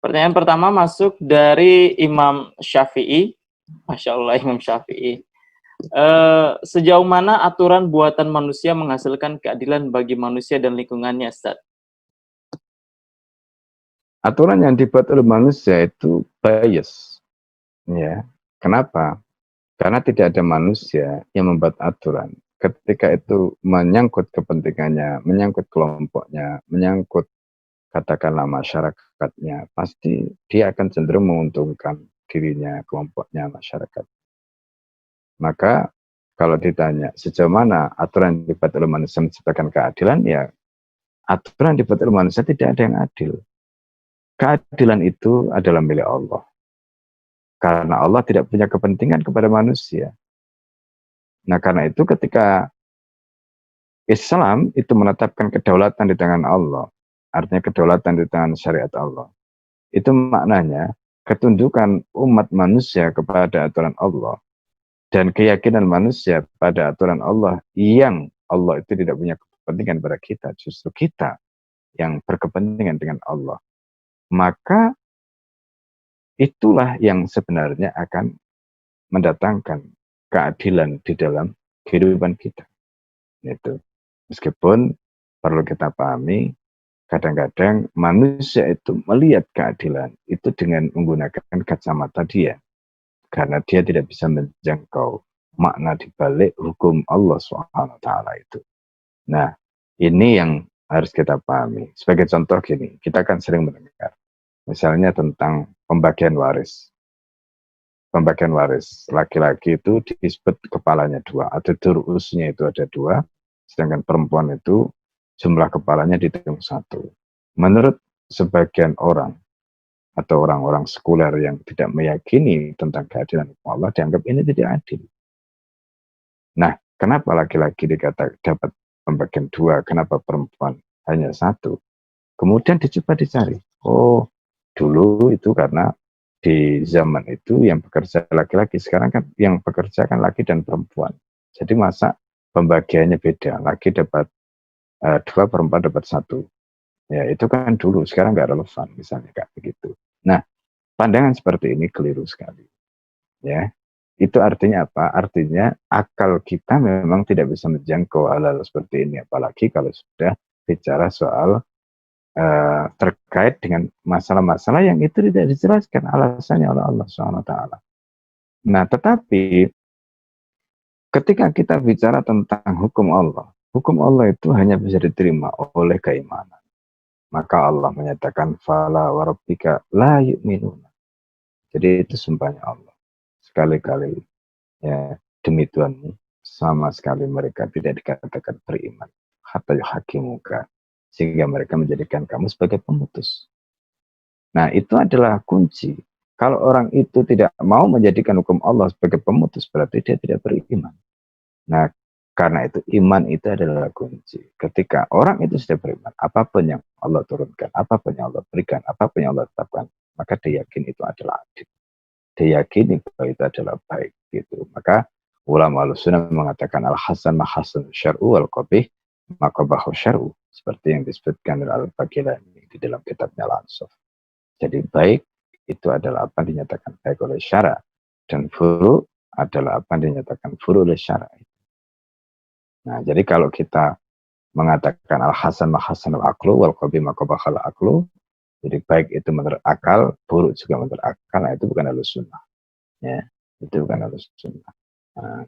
Pertanyaan pertama masuk dari Imam Syafi'i. Masya Allah, Imam Syafi'i. Sejauh mana aturan buatan manusia menghasilkan keadilan bagi manusia dan lingkungannya, Ustaz? Aturan yang dibuat oleh manusia itu bias. Ya. Kenapa? Karena tidak ada manusia yang membuat aturan. Ketika itu menyangkut kepentingannya, menyangkut kelompoknya, menyangkut katakanlah masyarakatnya, pasti dia akan cenderung menguntungkan dirinya, kelompoknya, masyarakat. Maka kalau ditanya sejauh mana aturan yang dibuat oleh manusia menciptakan keadilan, ya aturan yang dibuat oleh manusia tidak ada yang adil. Keadilan itu adalah milik Allah. Karena Allah tidak punya kepentingan kepada manusia. Nah, karena itu ketika Islam itu menetapkan kedaulatan di tangan Allah, artinya kedaulatan di tangan syariat Allah. Itu maknanya ketundukan umat manusia kepada aturan Allah dan keyakinan manusia pada aturan Allah yang Allah itu tidak punya kepentingan pada kita, justru kita yang berkepentingan dengan Allah. Maka itulah yang sebenarnya akan mendatangkan keadilan di dalam kehidupan kita. Itu. Meskipun perlu kita pahami, kadang-kadang manusia itu melihat keadilan itu dengan menggunakan kacamata dia. Karena dia tidak bisa menjangkau makna dibalik hukum Allah SWT itu. Nah, ini yang harus kita pahami. Sebagai contoh gini, kita kan sering mendengar. Misalnya tentang pembagian waris. Pembagian waris. Laki-laki itu disebut kepalanya 2. Atau durusnya itu ada 2. Sedangkan perempuan itu jumlah kepalanya dihitung 1. Menurut sebagian orang atau orang-orang sekuler yang tidak meyakini tentang keadilan Allah, dianggap ini tidak adil. Nah, kenapa laki-laki dikatakan dapat pembagian 2, kenapa perempuan hanya 1? Kemudian dicoba dicari. Oh, dulu itu karena di zaman itu yang bekerja laki-laki, sekarang kan yang bekerja kan laki dan perempuan. Jadi masa pembagiannya beda, laki dapat 2, perempuan dapat 1. Ya itu kan dulu, sekarang nggak relevan misalnya kayak begitu. Nah, pandangan seperti ini keliru sekali. Ya, itu artinya apa? Artinya akal kita memang tidak bisa menjangkau hal-hal seperti ini, apalagi kalau sudah bicara soal terkait dengan masalah-masalah yang itu tidak dijelaskan alasannya oleh Allah SWT. Nah, tetapi ketika kita bicara tentang hukum Allah itu hanya bisa diterima oleh keimanan. Maka Allah menyatakan fala warabbika la yu'minuna. Jadi itu sumpahnya Allah. Sekali-kali ya demi Tuhanmu sama sekali mereka tidak dikatakan beriman. Hatta yuhakimuka, sehingga mereka menjadikan kamu sebagai pemutus. Nah, itu adalah kunci. Kalau orang itu tidak mau menjadikan hukum Allah sebagai pemutus, berarti dia tidak beriman. Nah, karena itu iman itu adalah kunci. Ketika orang itu sudah beriman, apapun yang Allah turunkan, apapun yang Allah berikan, apapun yang Allah tetapkan, maka dia yakin itu adalah adil. Dia yakin bahwa itu adalah baik. Gitu. Maka ulama al-sunnah mengatakan al-hasan mahasan syar'u al-qabih maqabahu syar'u. Seperti yang disebutkan oleh Al-Baqilani di dalam kitabnya Al-Ansaf. Jadi baik itu adalah apa yang dinyatakan baik oleh syara. Dan furu adalah apa yang dinyatakan furu oleh syara. Nah, jadi kalau kita mengatakan al-hasan mahasan al-aqlu wal-qabih maqabahal aqlu, jadi baik itu menurut akal, buruk juga menurut akal, nah itu bukan al-sunnah. Ya, itu bukan al-sunnah. Nah,